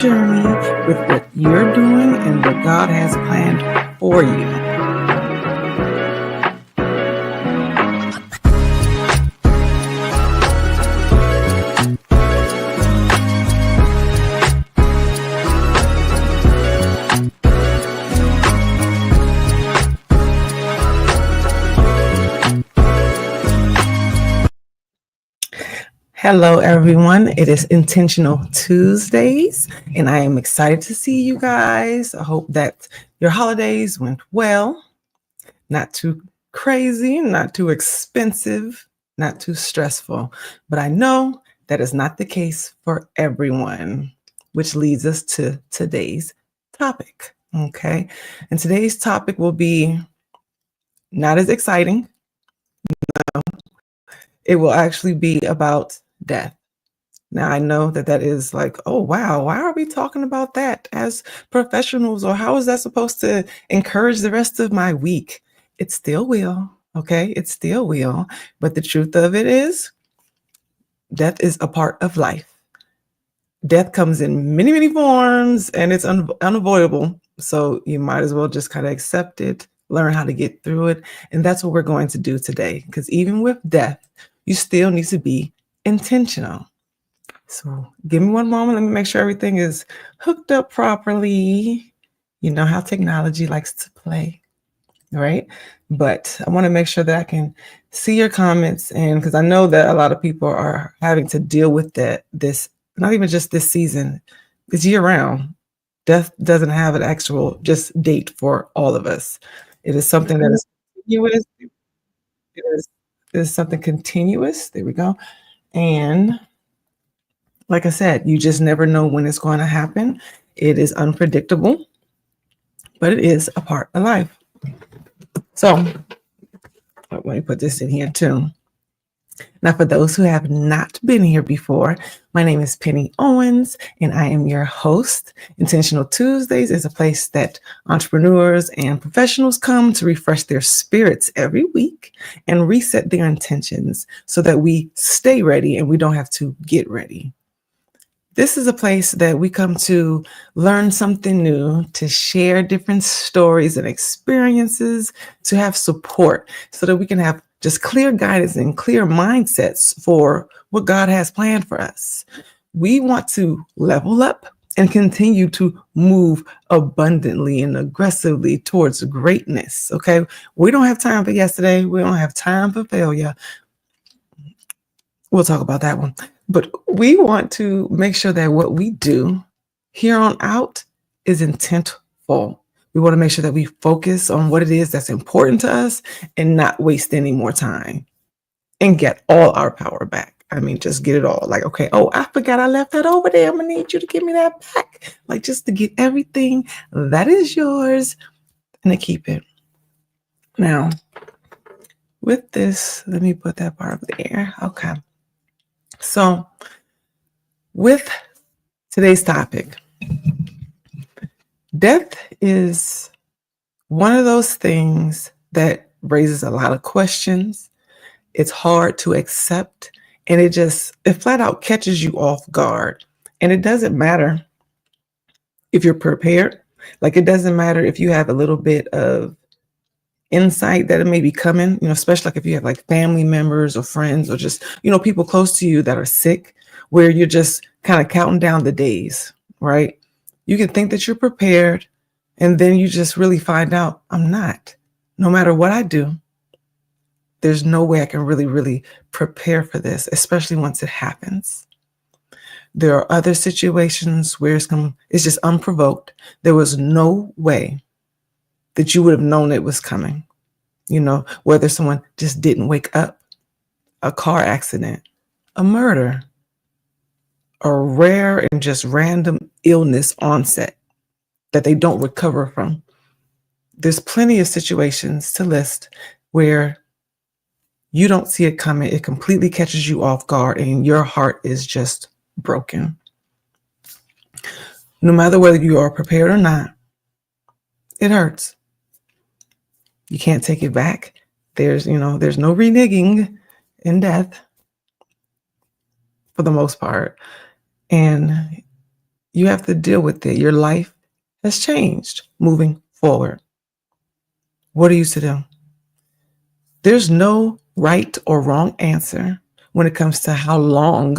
journey with what you're doing and what God has planned for you. Hello, everyone. It is Intentional Tuesdays, and I am excited to see you guys. I hope that your holidays went well, not too crazy, not too expensive, not too stressful. But I know that is not the case for everyone, which leads us to today's topic. Okay. And today's topic will be not as exciting. It will actually be about death. Now, I know that is like, oh, wow, why are we talking about that as professionals? Or how is that supposed to encourage the rest of my week? It still will, okay? It still will. But the truth of it is, death is a part of life. Death comes in many, many forms, and it's unavoidable. So you might as well just kind of accept it, learn how to get through it. And that's what we're going to do today. Because even with death, you still need to be intentional. So give me one moment. Let me make sure everything is hooked up properly. You know how technology likes to play, right? But I want to make sure that I can see your comments, and because I know that a lot of people are having to deal with this, not even just this season, it's year round. Death doesn't have an actual just date for all of us. It is something that is continuous. It is something continuous. There we go. And like I said, you just never know when it's going to happen. It is unpredictable, but it is a part of life. So let me put this in here too. Now, for those who have not been here before, my name is Penny Owens, and I am your host. Intentional Tuesdays is a place that entrepreneurs and professionals come to refresh their spirits every week and reset their intentions so that we stay ready and we don't have to get ready. This is a place that we come to learn something new, to share different stories and experiences, to have support so that we can have just clear guidance and clear mindsets for what God has planned for us. We want to level up and continue to move abundantly and aggressively towards greatness. Okay. We don't have time for yesterday. We don't have time for failure. We'll talk about that one. But we want to make sure that what we do here on out is intentful. We want to make sure that we focus on what it is that's important to us and not waste any more time and get all our power back. I mean, just get it all. Like, okay, oh, I forgot I left that over there. I'm going to need you to give me that back. Like, just to get everything that is yours and to keep it. Now, with this, let me put that part over there. Okay. So with today's topic, death is one of those things that raises a lot of questions. It's hard to accept, and it flat out catches you off guard. And it doesn't matter if you're prepared. Like, it doesn't matter if you have a little bit of insight that it may be coming, especially like if you have like family members or friends or just, people close to you that are sick, where you're just kind of counting down the days, right? You can think that you're prepared, and then you just really find out, I'm not. No matter what I do, there's no way I can really, really prepare for this, especially once it happens. There are other situations where it's just unprovoked. There was no way that you would have known it was coming, whether someone just didn't wake up, a car accident, a murder, a rare and just random illness onset that they don't recover from. There's plenty of situations to list where you don't see it coming. It completely catches you off guard and your heart is just broken. No matter whether you are prepared or not, it hurts. You can't take it back. There's no reneging in death for the most part. And You have to deal with it. Your life has changed moving forward. What are you to do? There's no right or wrong answer when it comes to how long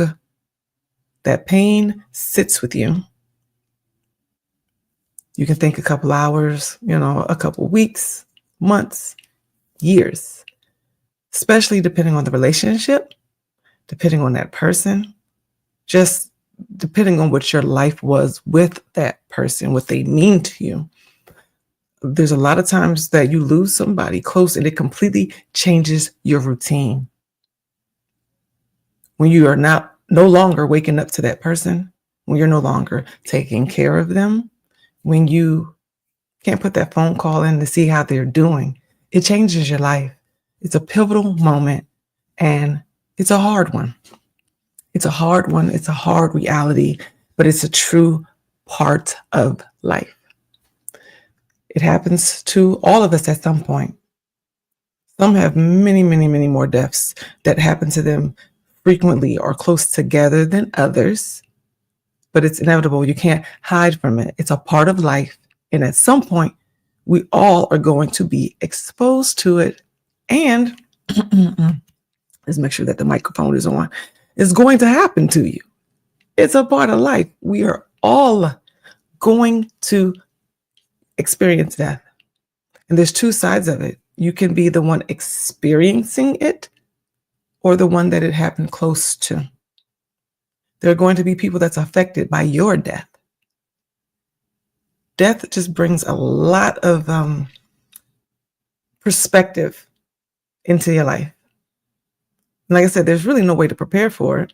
that pain sits with you. You can think a couple hours, a couple weeks, months, years, especially depending on the relationship, depending on that person, just depending on what your life was with that person, what they mean to you. There's a lot of times that you lose somebody close and it completely changes your routine. When you are no longer waking up to that person, when you're no longer taking care of them, when you can't put that phone call in to see how they're doing, it changes your life. It's a pivotal moment and it's a hard one. It's a hard one. It's a hard reality, but it's a true part of life. It happens to all of us at some point. Some have many, many, many more deaths that happen to them frequently or close together than others, but it's inevitable. You can't hide from it. It's a part of life. And at some point, we all are going to be exposed to it. And let's make sure that the microphone is on. It's going to happen to you. It's a part of life. We are all going to experience death. And there's two sides of it. You can be the one experiencing it or the one that it happened close to. There are going to be people that's affected by your death. Death just brings a lot of perspective into your life. And like I said, there's really no way to prepare for it.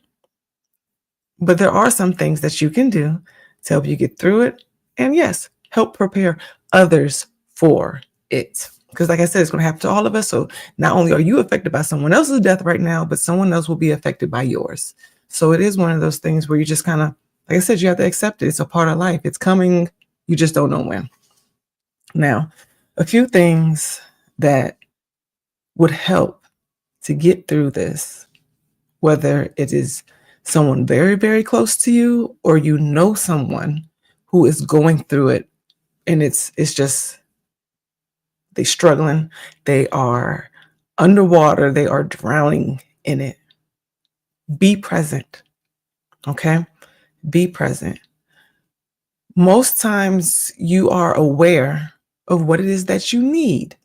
But there are some things that you can do to help you get through it. And yes, help prepare others for it. Because like I said, it's going to happen to all of us. So not only are you affected by someone else's death right now, but someone else will be affected by yours. So it is one of those things where you just kind of, like I said, you have to accept it. It's a part of life. It's coming. You just don't know when. Now, a few things that would help to get through this, whether it is someone very, very close to you or you know someone who is going through it and it's just they're struggling, they are underwater, they are drowning in it. Be present, okay? Be present. Most times you are aware of what it is that you need.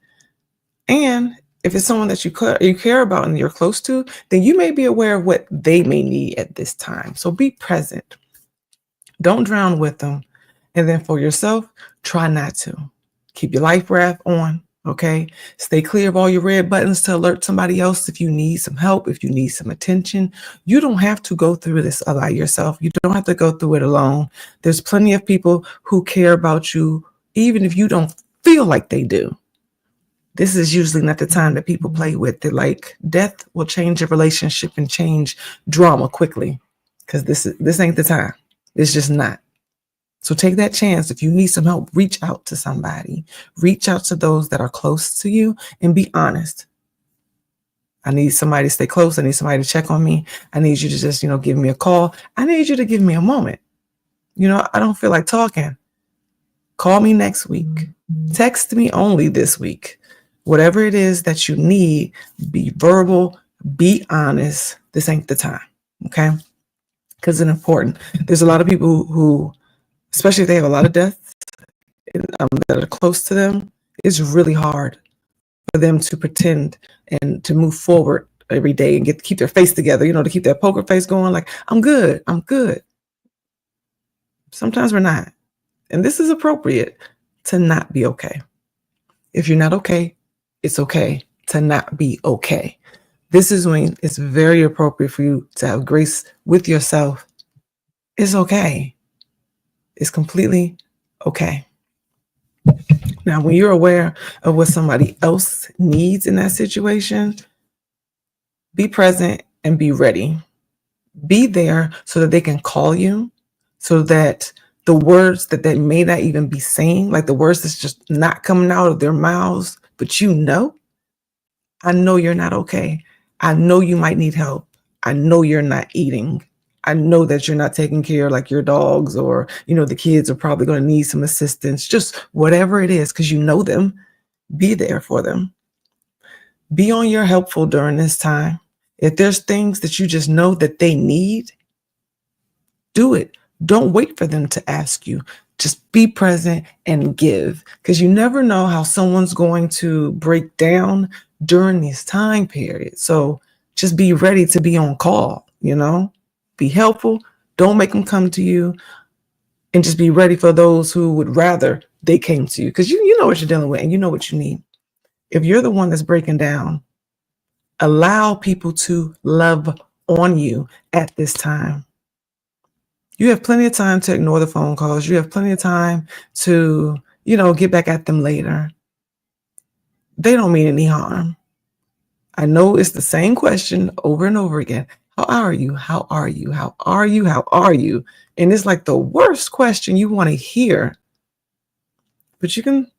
And if it's someone that you care about and you're close to, then you may be aware of what they may need at this time. So be present. Don't drown with them. And then for yourself, try not to. Keep your life raft on, okay? Stay clear of all your red buttons to alert somebody else if you need some help, if you need some attention. You don't have to go through this by yourself. You don't have to go through it alone. There's plenty of people who care about you, even if you don't feel like they do. This is usually not the time that people play with it. Like death will change a relationship and change drama quickly because this ain't the time. It's just not. So take that chance. If you need some help, reach out to somebody. Reach out to those that are close to you and be honest. I need somebody to stay close. I need somebody to check on me. I need you to just, give me a call. I need you to give me a moment. I don't feel like talking. Call me next week. Text me only this week. Whatever it is that you need, be verbal, be honest. This ain't the time, okay? Because it's important. There's a lot of people who, especially if they have a lot of deaths that are close to them, it's really hard for them to pretend and to move forward every day and keep their face together, to keep that poker face going like, I'm good. Sometimes we're not. And this is appropriate to not be okay. If you're not okay, it's okay to not be okay. This is when it's very appropriate for you to have grace with yourself. It's okay. It's completely okay. Now, when you're aware of what somebody else needs in that situation, be present and be ready. Be there so that they can call you, so that the words that they may not even be saying, like the words that's just not coming out of their mouths, but I know you're not okay. I know you might need help. I know you're not eating. I know that you're not taking care of like your dogs, or, the kids are probably going to need some assistance, just whatever it is, because you know them, be there for them. Be on your helpful during this time. If there's things that you just know that they need, do it. Don't wait for them to ask you. Just be present and give, because you never know how someone's going to break down during these time periods. So just be ready to be on call, be helpful. Don't make them come to you, and just be ready for those who would rather they came to you, because you know what you're dealing with and you know what you need. If you're the one that's breaking down, allow people to love on you at this time. You have plenty of time to ignore the phone calls. You have plenty of time to, get back at them later. They don't mean any harm. I know it's the same question over and over again. How are you? How are you? How are you? How are you? And it's like the worst question you want to hear. But you can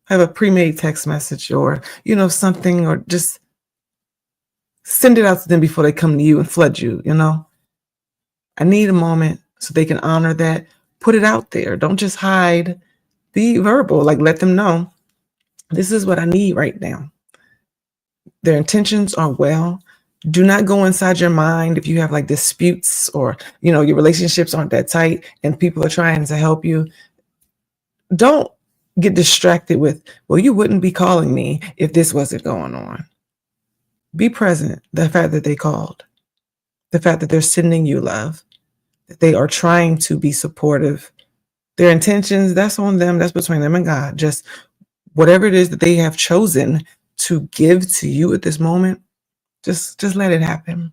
have a pre-made text message, or, something, or just send it out to them before they come to you and flood you, I need a moment so they can honor that. Put it out there. Don't just hide. Be verbal. Like, let them know, this is what I need right now. Their intentions are well. Do not go inside your mind if you have like disputes, or, your relationships aren't that tight and people are trying to help you. Don't get distracted with, well, you wouldn't be calling me if this wasn't going on. Be present. The fact that they called, the fact that they're sending you love, that they are trying to be supportive. Their intentions, that's on them. That's between them and God. Just whatever it is that they have chosen to give to you at this moment, just let it happen.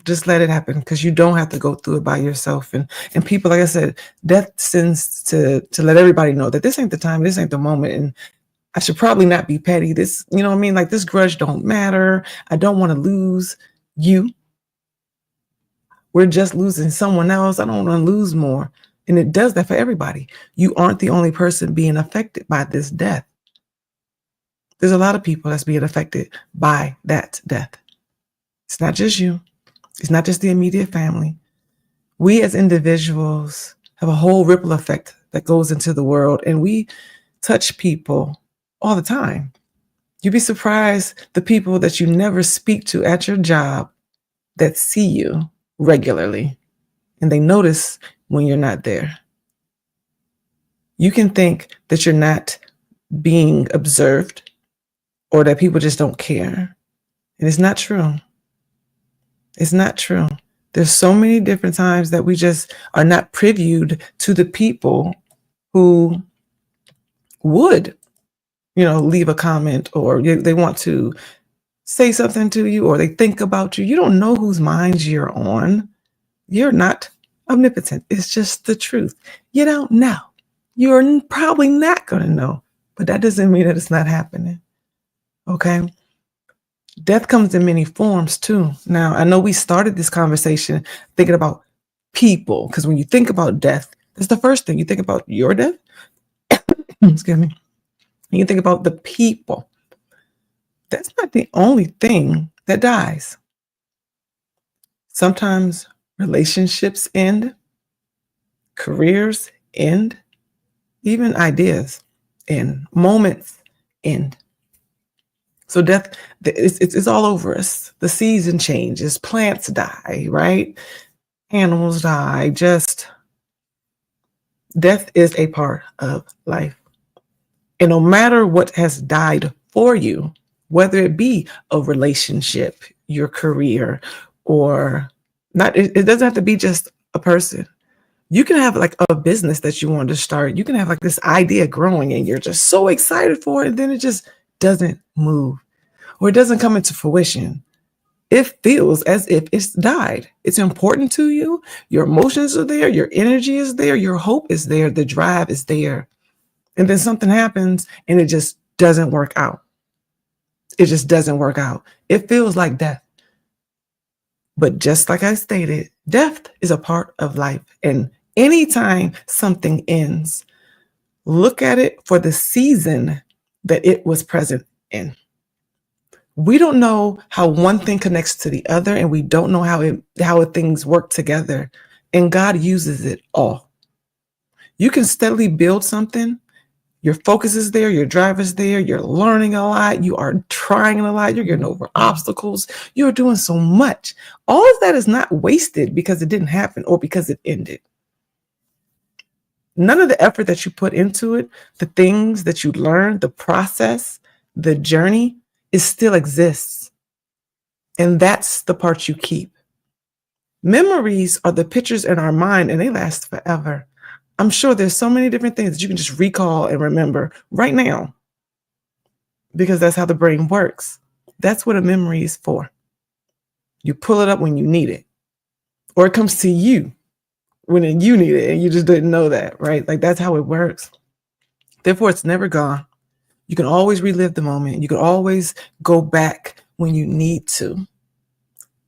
Just let it happen, because you don't have to go through it by yourself. And people, like I said, death sends to let everybody know that this ain't the time, this ain't the moment, and I should probably not be petty. This, you know what I mean? Like, this grudge don't matter. I don't want to lose you. We're just losing someone else. I don't want to lose more. And it does that for everybody. You aren't the only person being affected by this death. There's a lot of people that's being affected by that death. It's not just you. It's not just the immediate family. We as individuals have a whole ripple effect that goes into the world, and we touch people all the time. You'd be surprised the people that you never speak to at your job that see you regularly, and they notice when you're not there. You can think that you're not being observed, or that people just don't care. And it's not true. It's not true. There's so many different times that we just are not previewed to the people who would, leave a comment, or they want to say something to you, or they think about you. You don't know whose minds you're on. You're not omnipotent. It's just the truth. You don't know. You're probably not going to know, but that doesn't mean that it's not happening. Okay? Death comes in many forms too. Now, I know we started this conversation thinking about people, because when you think about death, that's the first thing you think about, your death. Excuse me. And you think about the people. That's not the only thing that dies. Sometimes relationships end, careers end, even ideas end, moments end. So death, it's all over us. The season changes, plants die, right? Animals die. Just death is a part of life. And no matter what has died for you, whether it be a relationship, your career, or not, it doesn't have to be just a person. You can have like a business that you want to start. You can have like this idea growing and you're just so excited for it, and then it just doesn't move, or it doesn't come into fruition. It feels as if it's died. It's important to you. Your emotions are there. Your energy is there. Your hope is there. The drive is there. And then something happens and it just doesn't work out. It just doesn't work out. It feels like death. But just like I stated, death is a part of life. And anytime something ends, look at it for the season that it was present in. We don't know how one thing connects to the other, and we don't know how things work together. And God uses it all. You can steadily build something. Your focus is there, your drive is there, you're learning a lot, you are trying a lot, you're getting over obstacles, you're doing so much. All of that is not wasted because it didn't happen or because it ended. None of the effort that you put into it, the things that you learned, the process, the journey, it still exists. And that's the part you keep. Memories are the pictures in our mind and they last forever. I'm sure there's so many different things that you can just recall and remember right now because that's how the brain works. That's what a memory is for. You pull it up when you need it, or it comes to you when you need it and you just didn't know that, right? Like that's how it works. Therefore, it's never gone. You can always relive the moment. You can always go back when you need to.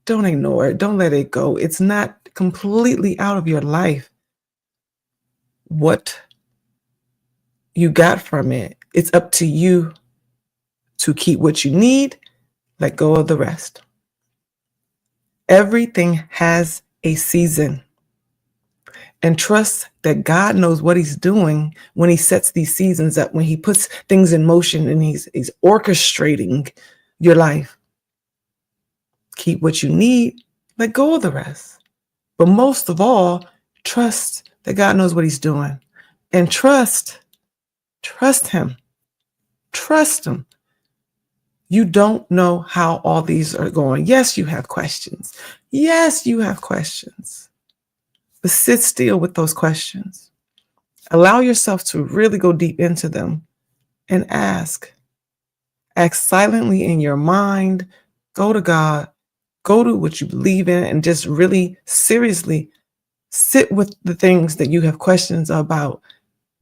Don't ignore it. Don't let it go. It's not completely out of your life. What you got from it, it's up to you to keep what you need, let go of the rest. Everything has a season. And trust that God knows what he's doing when he sets these seasons up, when he puts things in motion and he's orchestrating your life. Keep what you need, let go of the rest. But most of all, trust that God knows what he's doing. And trust him. Trust him. You don't know how all these are going. Yes, you have questions. Yes, you have questions. But sit still with those questions. Allow yourself to really go deep into them and ask. Ask silently in your mind. Go to God. Go to what you believe in and just really seriously sit with the things that you have questions about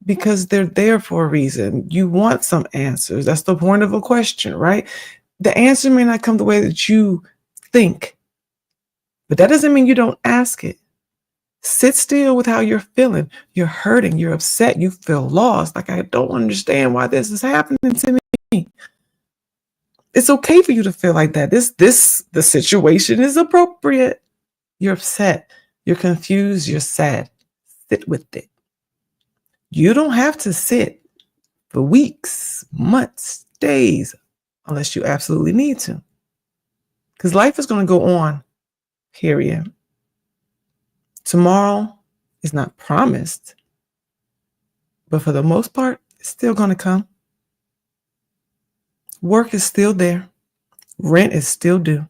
because they're there for a reason. You want some answers. That's the point of a question, right? The answer may not come the way that you think, but that doesn't mean you don't ask it. Sit still with how you're feeling. You're hurting. You're upset. You feel lost. Like, I don't understand why this is happening to me. It's okay for you to feel like that. The situation is appropriate. You're upset. You're confused. You're sad. Sit with it. You don't have to sit for weeks, months, days, unless you absolutely need to. Because life is going to go on, period. Tomorrow is not promised, but for the most part, it's still going to come. Work is still there. Rent is still due.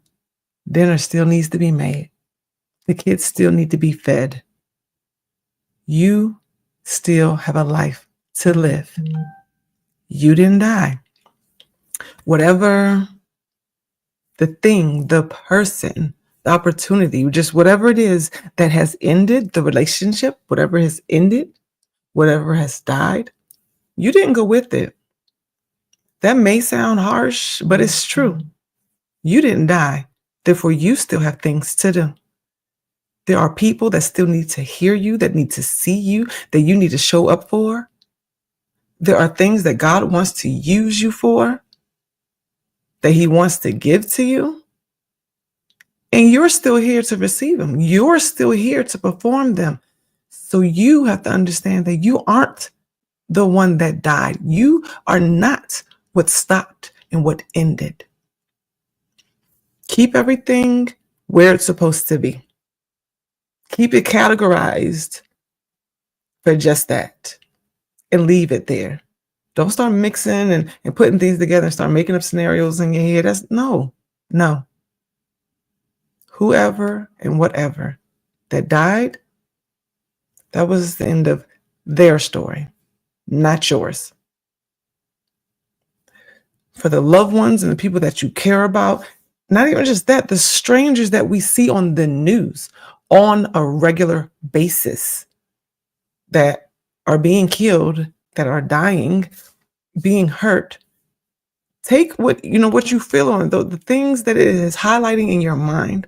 Dinner still needs to be made. The kids still need to be fed. You still have a life to live. You didn't die. Whatever the thing, the person, the opportunity, just whatever it is that has ended the relationship, whatever has ended, whatever has died, you didn't go with it. That may sound harsh, but it's true. You didn't die. Therefore, you still have things to do. There are people that still need to hear you, that need to see you, that you need to show up for. There are things that God wants to use you for, that he wants to give to you. And you're still here to receive them. You're still here to perform them. So you have to understand that you aren't the one that died. You are not what stopped and what ended. Keep everything where it's supposed to be. Keep it categorized for just that and leave it there. Don't start mixing and putting things together and start making up scenarios in your head. No. Whoever and whatever that died, that was the end of their story, not yours. For the loved ones and the people that you care about, not even just that, the strangers that we see on the news on a regular basis that are being killed, that are dying, being hurt. Take what you feel on the things that it is highlighting in your mind.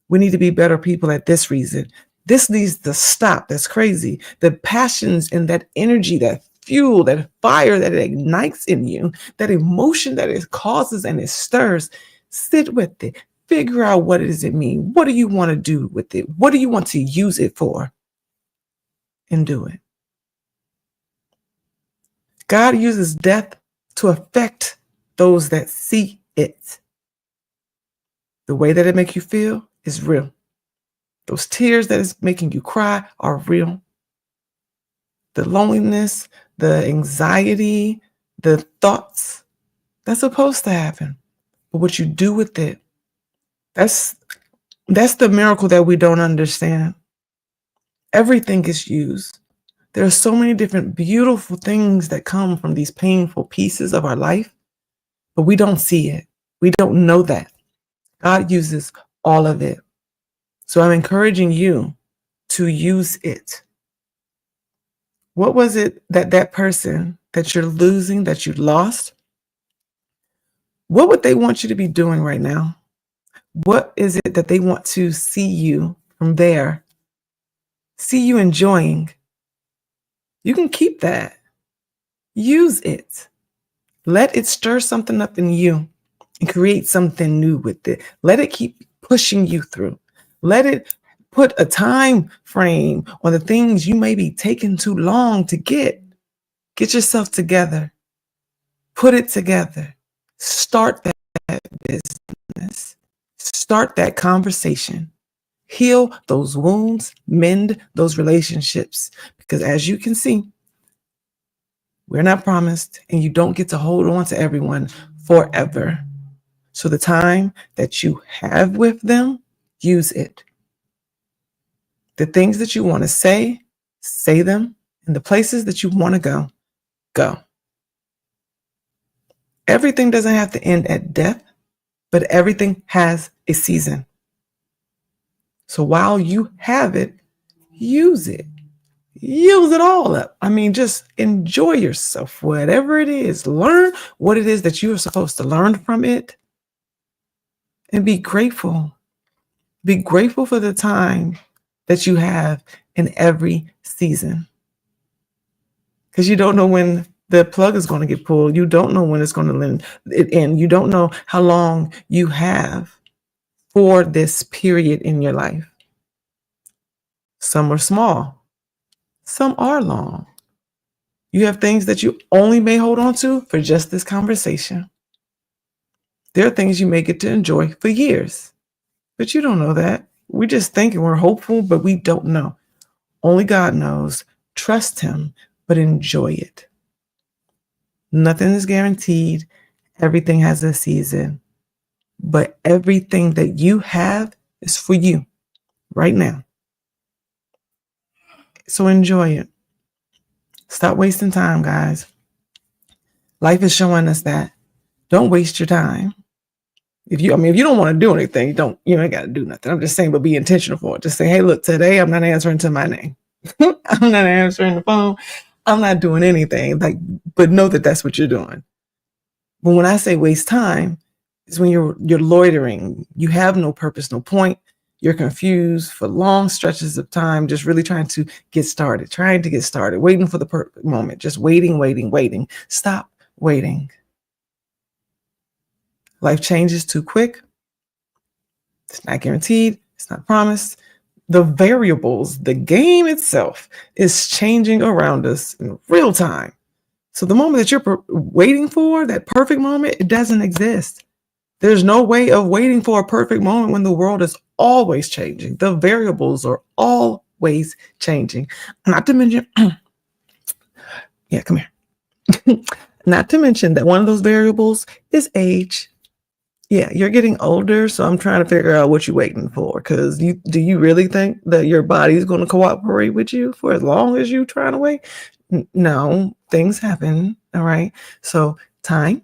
We need to be better people at this reason. This needs to stop. That's crazy. The passions and that energy, that fuel, that fire that it ignites in you, that emotion that it causes and it stirs. Sit with it. Figure out what does it mean? What do you want to do with it? What do you want to use it for? And do it. God uses death to affect those that see it. The way that it makes you feel is real. Those tears that is making you cry are real. The loneliness, the anxiety, the thoughts, that's supposed to happen. But what you do with it, that's the miracle that we don't understand. Everything is used. There are so many different beautiful things that come from these painful pieces of our life, but we don't see it. We don't know that. God uses all of it. So I'm encouraging you to use it. What was it that person that you're losing, that you lost, what would they want you to be doing right now? What is it that they want to see you from there? See you enjoying. You can keep that. Use it. Let it stir something up in you and create something new with it. Let it keep pushing you through. Let it put a time frame on the things you may be taking too long to get. Get yourself together. Put it together. Start that business. Start that conversation. Heal those wounds, mend those relationships. Because as you can see, we're not promised, and you don't get to hold on to everyone forever. So the time that you have with them, use it. The things that you want to say them. And the places that you want to go. Everything doesn't have to end at death, but everything has a season. So while you have it, use it. Use it all up. I mean, just enjoy yourself, whatever it is. Learn what it is that you are supposed to learn from it. And be grateful. Be grateful for the time that you have in every season. Because you don't know when the plug is going to get pulled. You don't know when it's going to end. You don't know how long you have for this period in your life. Some are small. Some are long. You have things that you only may hold on to for just this conversation. There are things you may get to enjoy for years, but you don't know that. We just think and we're hopeful, but we don't know. Only God knows. Trust Him, but enjoy it. Nothing is guaranteed. Everything has a season, but everything that you have is for you right now. So enjoy it. Stop wasting time, guys. Life is showing us that. Don't waste your time. If you don't want to do anything, you ain't got to do nothing. I'm just saying, but be intentional for it. Just say, hey, look, today I'm not answering to my name. I'm not answering the phone. I'm not doing anything. But know that that's what you're doing. But when I say waste time, is when you're loitering. You have no purpose, no point. You're confused for long stretches of time, just really trying to get started, waiting for the perfect moment, just waiting. Stop waiting. Life changes too quick. It's not guaranteed. It's not promised. The variables, the game itself is changing around us in real time. So the moment that you're waiting for, that perfect moment, it doesn't exist. There's no way of waiting for a perfect moment when the world is always changing. The variables are always changing. Not to mention, yeah, come here. Not to mention that one of those variables is age. Yeah, you're getting older, so I'm trying to figure out what you're waiting for. Because do you really think that your body is going to cooperate with you for as long as you're trying to wait? No, things happen. All right. So time,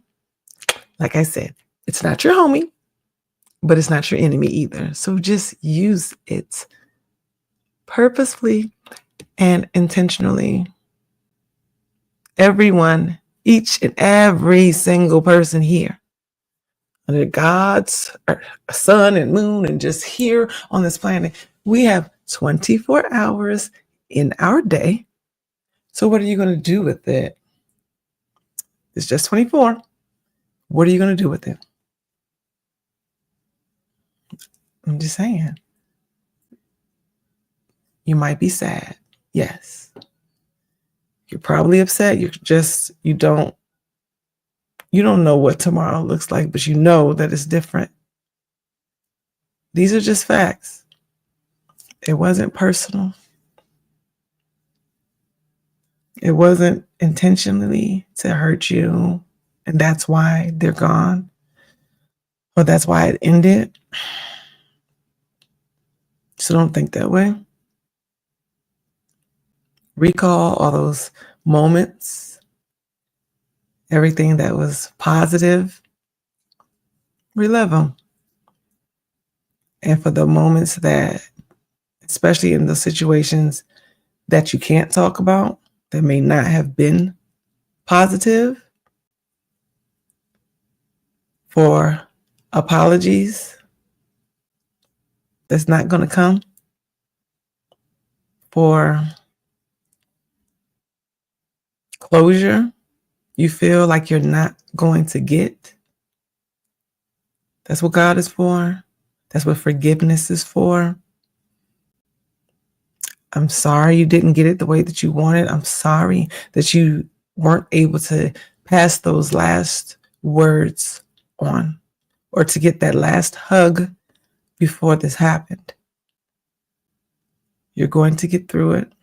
like I said, it's not your homie, but it's not your enemy either. So just use it purposefully and intentionally. Everyone, each and every single person here, under God's sun and moon and just here on this planet, we have 24 hours in our day, So what are you going to do with it? It's just 24. What are you going to do with it? I'm just saying. You might be sad. Yes. You're probably upset. You don't know what tomorrow looks like, but you know that it's different. These are just facts. It wasn't personal. It wasn't intentionally to hurt you, and that's why they're gone, or that's why it ended. So don't think that way. Recall all those moments, everything that was positive, relive them. And for the moments that, especially in the situations that you can't talk about, that may not have been positive, for apologies that's not going to come, for closure you feel like you're not going to get. That's what God is for. That's what forgiveness is for. I'm sorry you didn't get it the way that you wanted. I'm sorry that you weren't able to pass those last words on, or to get that last hug before this happened. You're going to get through it.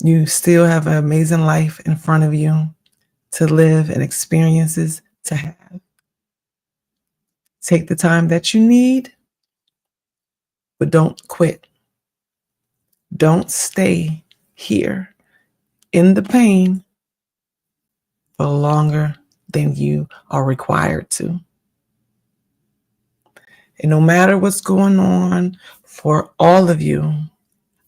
You still have an amazing life in front of you to live and experiences to have. Take the time that you need, but don't quit. Don't stay here in the pain for longer than you are required to. And no matter what's going on for all of you,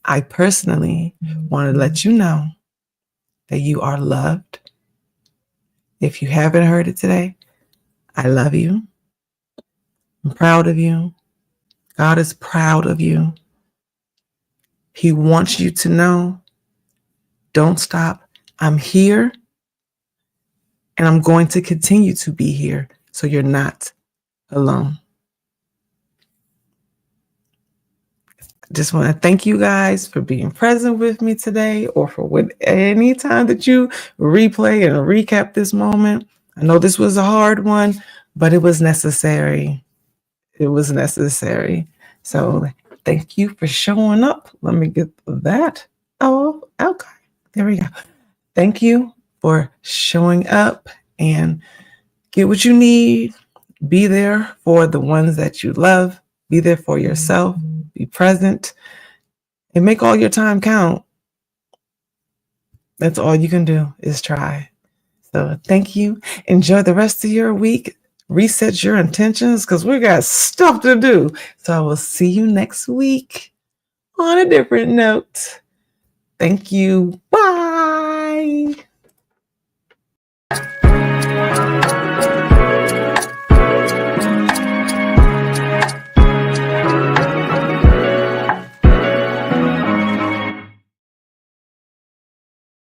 I personally want to let you know that you are loved. If you haven't heard it today, I love you. I'm proud of you. God is proud of you. He wants you to know, don't stop. I'm here, and I'm going to continue to be here, so you're not alone. Just want to thank you guys for being present with me today, or for any time that you replay and recap this moment. I know this was a hard one, but it was necessary. It was necessary. So thank you for showing up. Let me get that. Oh, okay. There we go. Thank you for showing up, and get what you need. Be there for the ones that you love. Be there for yourself. Be present, and make all your time count. That's all you can do, is try. So thank you. Enjoy the rest of your week. Reset your intentions, because we got stuff to do. So I will see you next week on a different note. Thank you.